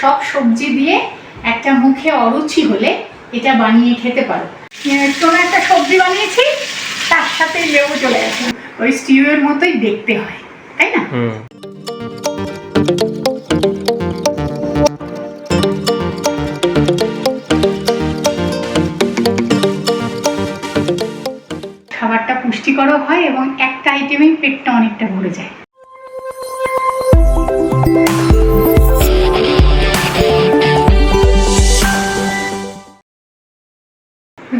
সব সবজি দিয়ে একটা মুখে অরুচি হলে এটা বানিয়ে খেতে পারো। কোনো একটা সবজি বানিয়েছি, তার সাথে লেবু চলে গেছে, ওই স্টিউয়ের মতোই দেখতে হয়, তাই না? খাবারটা পুষ্টিকরও হয় এবং একটা আইটেমেই পেটটা অনেকটা ভরে যায়।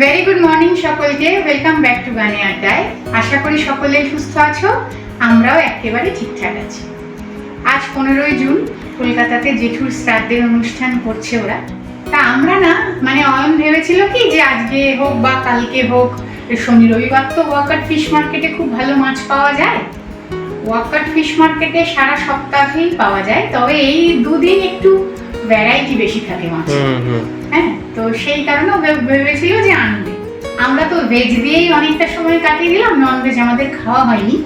ভেরি গুড মর্নিং সকলকে, ওয়েলকাম ব্যাক টু গানে আড্ডায়। আশা করি সকলেই সুস্থ আছো, আমরাও একেবারে ঠিকঠাক আছি। আজ 15ই জুন, কলকাতাতে জেঠুর শ্রাদ্ধের অনুষ্ঠান করছে ওরা। তা আমরা না, মানে অয়ন ভেবেছিল কি যে আজকে হোক বা কালকে হোক, শনি রবিবার তো ওয়াকাট ফিশ মার্কেটে খুব ভালো মাছ পাওয়া যায়। ওয়াকাট ফিশ মার্কেটে সারা সপ্তাহেই পাওয়া যায়, তবে এই দুদিন একটু ভ্যারাইটি বেশি থাকে মাছ। হ্যাঁ, তো সেই কারণে ভেবেছিল যে আনবে। আমরা তো ভেজ দিয়েই অনেকটা সময় কাটিয়ে দিলাম, নন ভেজ আমাদের খাওয়া হয়নি।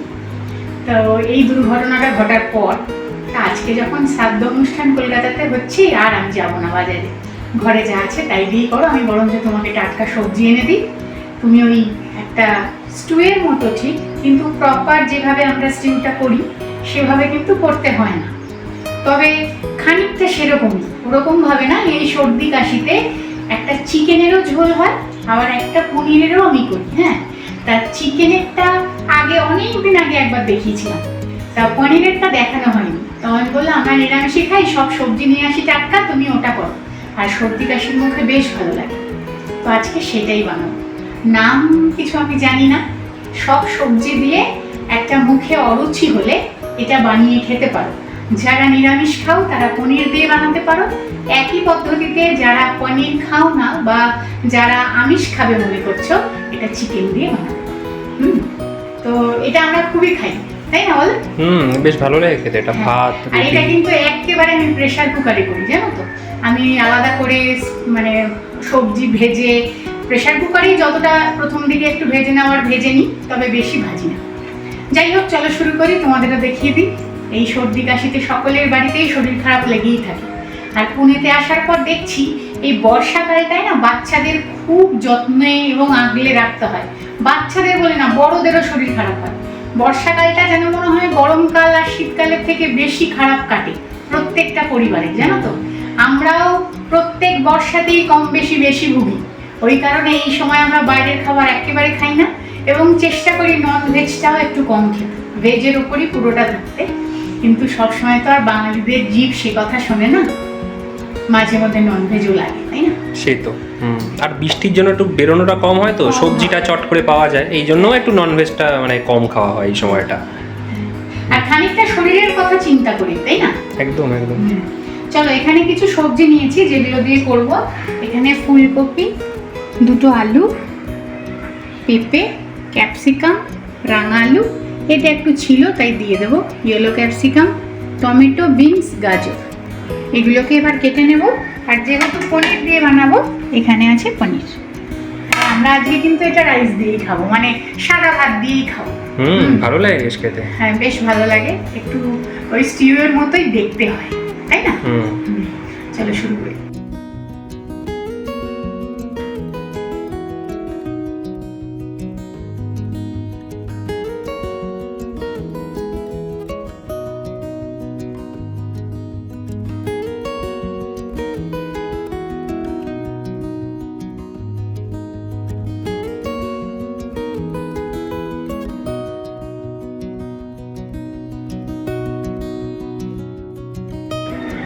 তো এই দুর্ঘটনাটা ঘটার পর আজকে যখন শ্রাদ্ধ অনুষ্ঠান কলকাতাতে হচ্ছে, আর আমি যাবো না বাজারে, ঘরে যা আছে তাই দিয়েই করো। আমি বরঞ্চ তোমাকে টাটকা সবজি এনে দিই, তুমি ওই একটা স্টুয়ের মতো ঠিক, কিন্তু প্রপার যেভাবে আমরা স্টিউটা করি সেভাবে কিন্তু করতে হয় না, তবে খানিকটা সেরকমই, ওরকম ভাবে না। এই সর্দি কাশিতে একটা চিকেনেরও ঝোল হয়, আবার একটা পনিরেরও আমি করি। হ্যাঁ, তা চিকেনেরটা আগে অনেকদিন আগে একবার দেখিয়েছিলাম, তা পনিরেরটা দেখানো হয়নি। তো আমি বললাম আমরা নিরামিষই খাই, সব সবজি নিয়ে আসি টাটকা, তুমি ওটা করো, আর সর্দি কাশির মুখে বেশ ভালো লাগে। তো আজকে সেটাই বানাবো। নাম কিছু আমি জানি না, সব সবজি দিয়ে একটা মুখে অরুচি হলে এটা বানিয়ে খেতে পারো। যারা নিরামিষ খাও তারা পনির দিয়ে বানাতে পারো, একই পদ্ধতিতে যারা পনির খাও না বা যারা আমিষ খাবে মনে করছো, এটা চিকেন দিয়ে বানাতে পারো। তো এটা আমরা খুবই খাই, তাই না বল? বেশ ভালো লাগে খেতে এটা। ভাত, আর এটা কিন্তু একেবারে আমি প্রেসার কুকারে করি, জানো তো। আমি আলাদা করে মানে সবজি ভেজে প্রেসার কুকারেই যতটা প্রথম দিকে একটু ভেজে নেওয়ার ভেজে নিই, তবে বেশি ভাজি না। যাই হোক, চলো শুরু করি, তোমাদেরও দেখিয়ে দিই। এই সর্দি কাশিতে সকলের বাড়িতেই শরীর খারাপ লেগেই থাকে। আর পুনেতে আসার পর দেখছি এই বর্ষাকালটায় না বাচ্চাদের খুব যত্নে এবং আগলে রাখতে হয়। বাচ্চাদের বলে না, বড়দেরও শরীর খারাপ হয়। বর্ষাকালটা যেন মনে হয় গরমকাল আর শীতকালের থেকে বেশি খারাপ কাটে প্রত্যেকটা পরিবারে, জানো তো। আমরাও প্রত্যেক বর্ষাতেই কম বেশি ভুগি। ওই কারণে এই সময় আমরা বাইরের খাবার একেবারে খাই না এবং চেষ্টা করি নন ভেজটাও একটু কম খেতে, ভেজের উপরই পুরোটা থাকতে। কিন্তু সবসময় তো আর বাঙালিদের জিভ সে কথা শোনে না, মাঝে মধ্যে নন ভেজও লাগে, তাই না? সেই তো। আর বৃষ্টির জন্য একটু বেরোনোটা কম হয়, তো সবজিটা চট করে পাওয়া যায়, এই জন্য একটু নন ভেজটা মানে কম খাওয়া হয় এই সময়টা। আর খানিকটা শরীরের কথা চিন্তা করি, তাই না? একদম একদম। চলো, এখানে কিছু সবজি নিয়েছি যেগুলো দিয়ে করব। এখানে ফুলকপি, দুটো আলু, পেঁপে, ক্যাপসিকাম, রাঙা আলু, এটা একটু ছিল তাই দিয়ে দেবো, ইয়েলো ক্যাপসিকাম, টমেটো, বিনস, গাজর, এগুলোকে এবার কেটে নেব। আর যেহেতু পনির দিয়ে বানাবো, এখানে আছে পনির। আর আমরা আজকে কিন্তু এটা রাইস দিয়েই খাবো, মানে সাদা ভাত দিয়েই খাবো। ভালো লাগে বেশ খেতে। হ্যাঁ, বেশ ভালো লাগে, একটু ওই স্টিউয়ের মতোই দেখতে হয়, তাই না? চলো শুরু করি।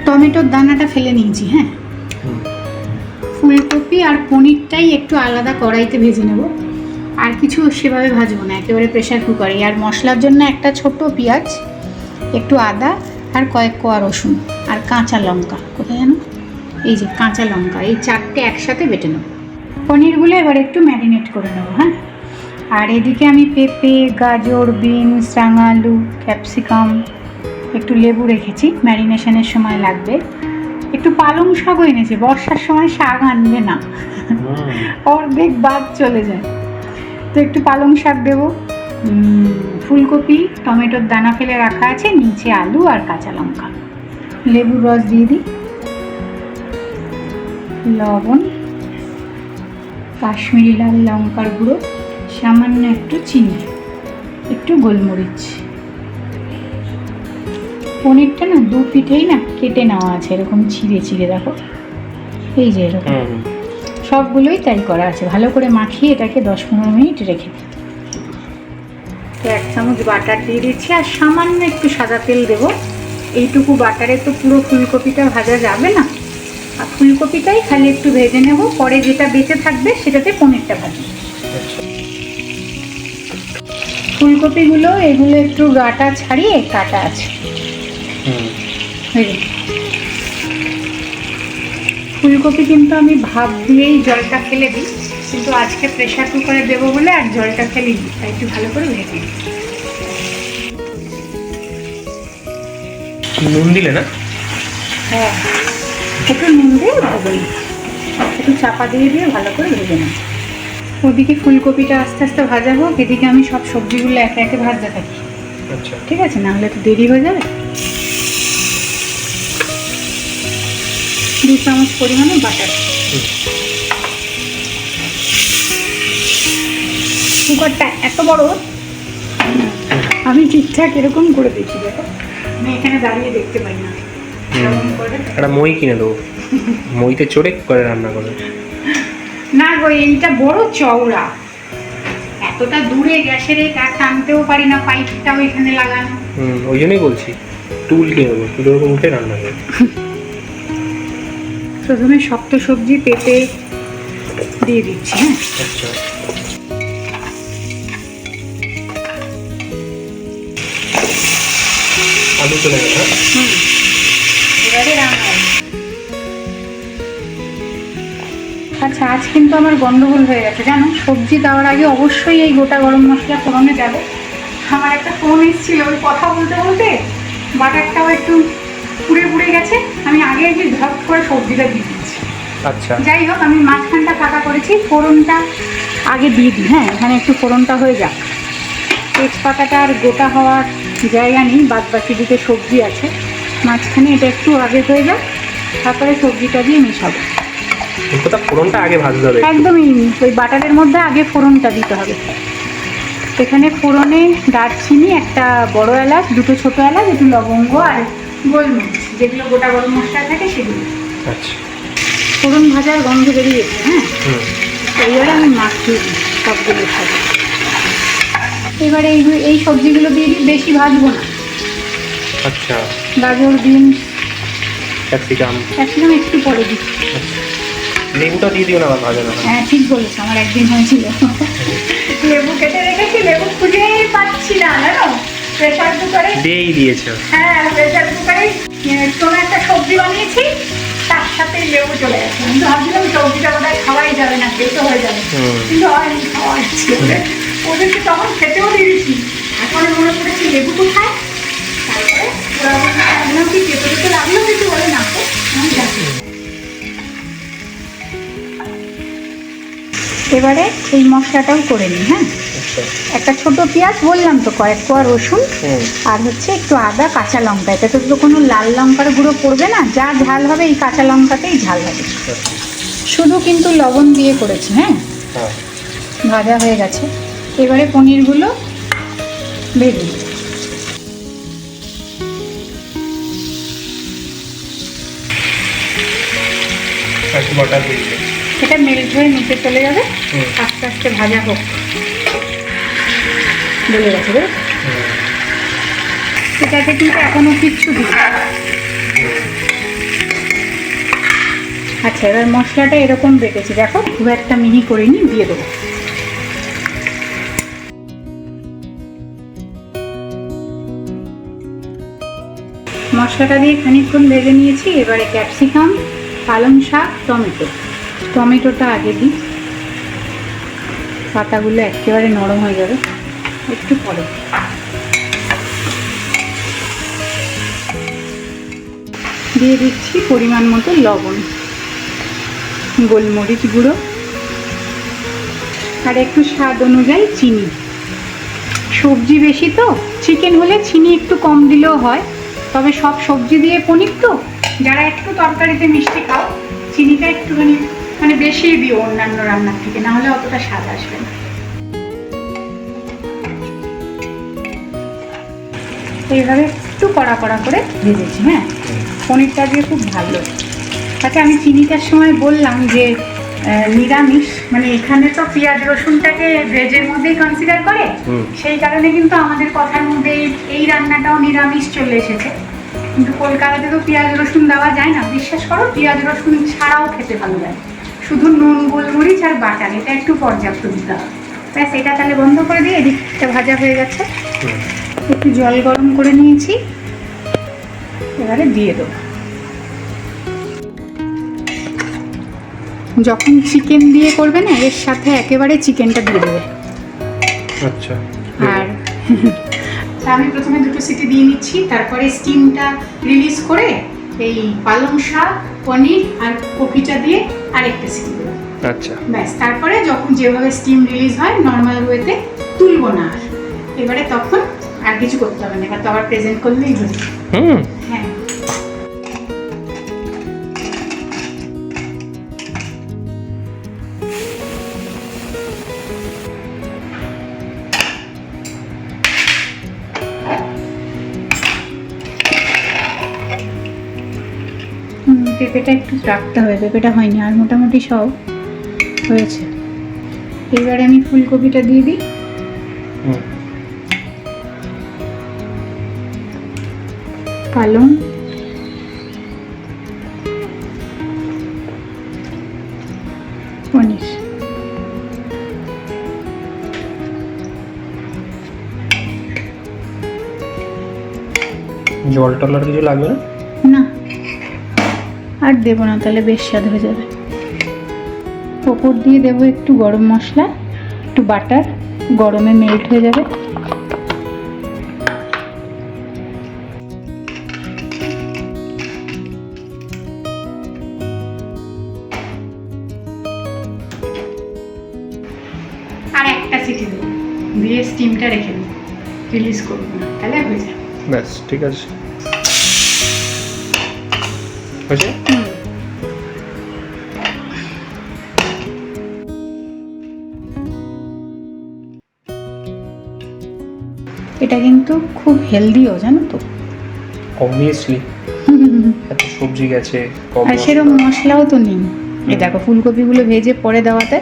টমেটোর দানাটা ফেলে নিয়েছি। হ্যাঁ, ফুলকপি আর পনিরটাই একটু আলাদা কড়াইতে ভেজে নেব, আর কিছু সেভাবে ভাজবো না, একেবারে প্রেসার কুকারে। আর মশলার জন্য একটা ছোট পেঁয়াজ, একটু আদা আর কয়েক কোয়া রসুন আর কাঁচা লঙ্কা, কোথায় জানো, এই যে কাঁচা লঙ্কা, এই চারটে একসাথে বেটে নেব। পনিরগুলো এবার একটু ম্যারিনেট করে নেব। হ্যাঁ, আর এদিকে আমি পেঁপে, গাজর, বিনস, রাঙা আলু, ক্যাপসিকাম, একটু লেবু রেখেছি, ম্যারিনেশনের সময় লাগবে। একটু পালং শাকও এনেছি, বর্ষার সময় শাক আনবে না, অর্ধেক বাদ চলে যায়, তো একটু পালং শাক দেবো। ফুলকপি, টমেটোর দানা ফেলে রাখা আছে, নিচে আলু আর কাঁচা লঙ্কা, লেবুর রস দিয়ে দিই। লবণ, কাশ্মীরি লাল লঙ্কার গুঁড়ো, সামান্য একটু চিনি, একটু গোলমরিচ। পনিরটা না দু পিঠেই না কেটে নেওয়া আছে, এরকম ছিঁড়ে ছিঁড়ে দেখো, এই যে এরকম সবগুলোই তাই করা আছে। ভালো করে মাখিয়ে এটাকে 10-15 মিনিট রেখে দিই। তো 1 চামচ বাটার দিয়ে দিচ্ছি আর সামান্য একটু সাদা তেল দেবো। এইটুকু বাটারে তো পুরো ফুলকপিটা ভাজা যাবে না, আর ফুলকপিটাই খালি একটু ভেজে নেব, পরে যেটা বেঁচে থাকবে সেটাতে পনিরটা ভাজবো। ফুলকপিগুলো এগুলো একটু গাটা ছাড়িয়ে কাটা আছে। ফুলকপি কিন্তু আমি ভাপ দিয়েই জলটা ফেলে দিই, কিন্তু আজকে প্রেশার কুকারে দেবো বলে আর জলটা ফেলে দিই, তাই একটু ভালো করে ভেজে দিই। নুন দিলে না? হ্যাঁ, একটু নুন দিয়ে ভেজে নিই, একটু চাপা দিয়ে দিয়ে ভালো করে ভেজে নিই। ওদিকে ফুলকপিটা আস্তে আস্তে ভাজা হোক, এদিকে আমি সব সবজিগুলো একে একে ভাজতে থাকি। আচ্ছা, ঠিক আছে, না হলে তো দেরি হয়ে যাবে। 2 চামচ পরিমাণে বাটার। কুকারটা এত বড়, আমি ঠিকঠাক এরকম করে দেখি, দেখো আমি এখানে দাঁড়িয়ে দেখতে পাই না। একটা মই কিনে দেবো, মইতে চড়ে করে রান্না করে। না গো, এইটা বড় চওড়া, এতটা দূরে গ্যাসের এই কাঠ টানতেও পারি না, পাইপটাও এখানে লাগানো। ওই জন্যই বলছি টুল কিনে দেবো, টুলের উপর উঠে রান্না করে। প্রথমে শক্ত সবজি পেঁপে দিয়ে দিচ্ছি। হ্যাঁ, আচ্ছা, আলু চলে গেল। এবারে রান্না হবে। আচ্ছা, আজ কিন্তু আমার গন্ডগোল হয়ে গেছে জানো, সবজি দেওয়ার আগে অবশ্যই এই গোটা গরম মশলা ফোড়নে দেবো। আমার একটা ফোন এসেছিল, ওই কথা বলতে বলতে বাটারটাও একটু পুড়ে পুড়ে গেছে, আমি আগে একটু ঝপ করে সবজিটা দিয়ে দিচ্ছি। আচ্ছা, যাই হোক, আমি মাঝখানটা ফাঁকা করেছি, ফোড়নটা আগে দিয়ে দিই। হ্যাঁ, এখানে একটু ফোড়নটা হয়ে যাক। তেজপাতাটা আর গোটা হওয়ার জায়গা নেই, বাদ বাকি দিকে সবজি আছে, মাঝখানে এটা একটু আগে হয়ে যাক, তারপরে সবজিটা দিয়ে মেশাবো। ফোড়নটা আগে ভাজতে হবে একদমই, ওই বাটারের মধ্যে আগে ফোড়নটা দিতে হবে। এখানে ফোড়নে দারচিনি, একটা বড় এলাচ, 2টো ছোটো এলাচ, একটু লবঙ্গ আর গোলমরিচ, যেগুলো গোটা গরম মশলা থাকে সেগুলো। আচ্ছা, ফোড়ন ভাজার গন্ধ বেরিয়েছে। হ্যাঁ, এইবারে আমি মাখিয়ে দিই সবগুলোর সাথে। এবারে এই সবজিগুলো দিয়ে দিই, বেশি ভাজবো না। আচ্ছা, গাজর, বিনস, ক্যাপসিকাম একটু পরে দিই। লেবুটা দিয়ে দিও না, আবার ভাজা না। হ্যাঁ, ঠিক বলেছো, আমার একদিন হয়েছিল লেবু কেটে রেখেছি, লেবু খুঁজেই পাচ্ছি না জানো, প্রেশার কুকারে দিয়েই দিয়েছো। হ্যাঁ, প্রেশার কুকারে কোনো একটা সবজি বানিয়েছি, তার সাথে লেবু চলে গেছে। আমি তো ভাবছিলাম সবজিটা বোধহয় খাওয়াই যাবে না, খেতে হয়ে যাবে, কিন্তু হয়নি, খাওয়া হচ্ছে। ওদেরকে তখন খেতেও দিয়েছি, এখন মনে পড়েছি লেবু কোথায়। তারপরে ওরা বললাম কি খেতে খেতে লাগলো, কিছু বলে না তো, আমি জানি। এবারে এই মশলাটাও করে নিই। হ্যাঁ, একটা ছোট পেঁয়াজ, বললাম তো কয়েক কোয়া রসুন, আর হচ্ছে একটু আদা, কাঁচা লঙ্কা। এটাতে তো কোনো লাল লঙ্কার গুঁড়ো পড়বে না, যা ঝাল হবে এই কাঁচা লঙ্কাতেই ঝাল হবে। শুধু কিন্তু লবণ দিয়ে করেছি। হ্যাঁ, ভাজা হয়ে গেছে, এবারে পনিরগুলো ভেজে দিই। এটা মেল্ট হয়ে নিচে চলে যাবে, আস্তে আস্তে ভাজা হোক। বলে গেছে রে, এটাতে কিন্তু এখনো কিচ্ছু দিই। আচ্ছা, এবার মশলাটা এরকম বেটেছি, দেখো খুব একটা মিহি করিনি, দিয়ে দেবো। মশলাটা দিয়ে খানিকক্ষণ ভেজে নিয়েছি। এবারে ক্যাপসিকাম, পালং শাক, টমেটোটা আগে দিই, পাতাগুলো একেবারে নরম হয়ে যাবে, একটু পরে। দিয়ে দিচ্ছি পরিমাণ মতো লবণ, গোলমরিচ গুঁড়ো আর একটু স্বাদ অনুযায়ী চিনি। সবজি বেশি তো, চিকেন হলে চিনি একটু কম দিলেও হয়, তবে সব সবজি দিয়ে পনির তো, যারা একটু তরকারিতে মিষ্টি খাও চিনিটা একটুখানি মানে বেশি দিও অন্যান্য রান্নার থেকে, না হলে অতটা স্বাদ আসবে না। এইভাবে একটু কড়া কড়া করে ভেজেছি। হ্যাঁ, পনিরটা দিয়ে খুব ভালো। আচ্ছা, আমি চিনিটার সময় বললাম যে নিরামিষ, মানে এখানে তো পেঁয়াজ রসুনটাকে ভেজের মধ্যেই কনসিডার করে, সেই কারণে কিন্তু আমাদের কথার মধ্যে এই রান্নাটাও নিরামিষ চলে এসেছে। কিন্তু কলকাতাতে তো পেঁয়াজ রসুন দেওয়া যায় না, বিশ্বাস করো, পেঁয়াজ রসুন ছাড়াও খেতে ভালো লাগে, শুধু নুন গোলমরিচ আর বাটার, এটা একটু পর্যাপ্ত দিতে হবে। ব্যাস, এটা তাহলে বন্ধ করে দিয়ে এদিকটা ভাজা হয়ে গেছে। একটু জল গরম করে নিয়েছি, এবারে দিয়ে দেবো। যখন চিকেন দিয়ে করবে না, এর সাথে একেবারে চিকেনটা দিয়ে দেবে। আচ্ছা। আর আমি প্রথমে 2টো সিটি দিয়ে নিচ্ছি, তারপরে স্টিমটা রিলিজ করে এই পালং শাক, পনির আর কপিটা দিয়ে আরেকটা সিটি দেবো। আচ্ছা, ব্যাস, তারপরে যখন যেভাবে স্টিম রিলিজ হয় নর্মাল ওয়েতে তুলবো না আর, এবারে তখন আর কিছু করতে হবে না, এবার তো আবার প্রেজেন্ট করলেই হলো। হ্যাঁ, পেঁপেটা একটু রাখতে হবে, পেঁপেটা হয়নি, আর মোটামুটি সব হয়েছে। এবারে আমি ফুলকপিটা দিয়ে দিই। পালং, পনির, জল টল আর কিছু লাগবে না? না, আর দেবো না, তাহলে বেশ স্বাদ হয়ে যাবে। ওপর দিয়ে দেবো একটু গরম মশলা, একটু বাটার, গরমে মেল্ট হয়ে যাবে। আর একটা সিটি দেবো, দিয়ে স্টিমটা রেখে দেবো, রিলিজ করবো না, তাহলে হয়ে যাবে। ব্যাস, ঠিক আছে। হয়েছে? এটা কিন্তু খুব হেলদিও, জানো তো। অবভিয়াসলি, এত সবজি গেছে, কম আর সেরকম মশলাও তো নেই। এই দেখো, ফুলকপিগুলো ভেজে পরে দেওয়াতে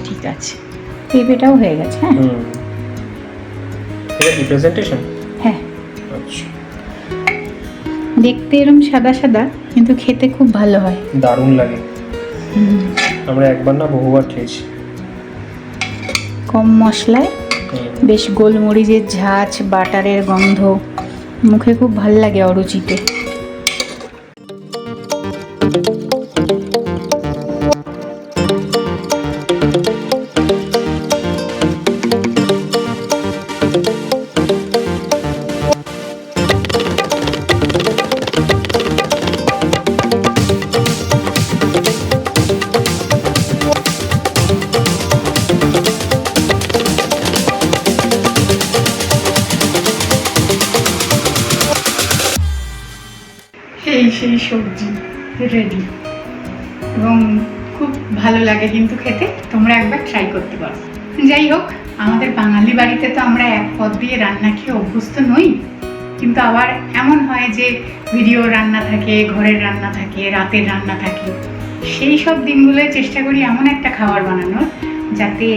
ঠিক আছে। পেঁপেটাও হয়ে গেছে। হ্যাঁ, এটা কি প্রেজেন্টেশন? হ্যাঁ, আচ্ছা, দেখতে এরকম সাদা সাদা, কিন্তু খেতে খুব ভালো হয়, দারুণ লাগে। আমরা একবার না বহুবার খেয়েছি। কম মশলায়, বেশ গোলমরিচের ঝাঁঝ, বাটারের গন্ধ, মুখে খুব ভাল লাগে অরুচিতে। সেই সবজি রেডি, এবং খুব ভালো লাগে কিন্তু খেতে। তোমরা একবার ট্রাই করতে পারো। যাই হোক, আমাদের বাঙালি বাড়িতে তো আমরা এক পদ দিয়ে রান্না খেয়ে অভ্যস্ত নই, কিন্তু আবার এমন হয় যে ভিডিও রান্না থাকে, ঘরের রান্না থাকে, রাতের রান্না থাকে। সেই সব দিনগুলোয় চেষ্টা করি এমন একটা খাবার বানানোর যাতে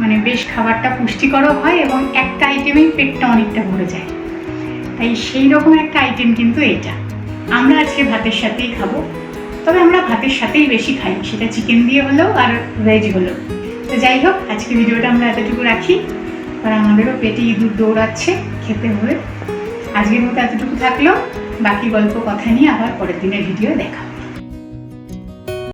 মানে বেশ খাবারটা পুষ্টিকরও হয় এবং একটা আইটেমেই পেটটা অনেকটা ভরে যায়। তাই সেই রকম একটা আইটেম কিন্তু এটা। আমরা আজকে ভাতের সাথেই খাবো, তবে আমরা ভাতের সাথেই বেশি খাই, সেটা চিকেন দিয়ে হলেও আর ভেজ হলেও। তো যাই হোক, আজকে ভিডিওটা আমরা এতটুকু রাখি, আর আমাদেরও পেটে ইঁদুর দৌড়াচ্ছে, খেতে হবে। আজকের মতো এতটুকু থাকলো, বাকি গল্প কথা নিয়ে আবার পরের দিনের ভিডিও দেখা।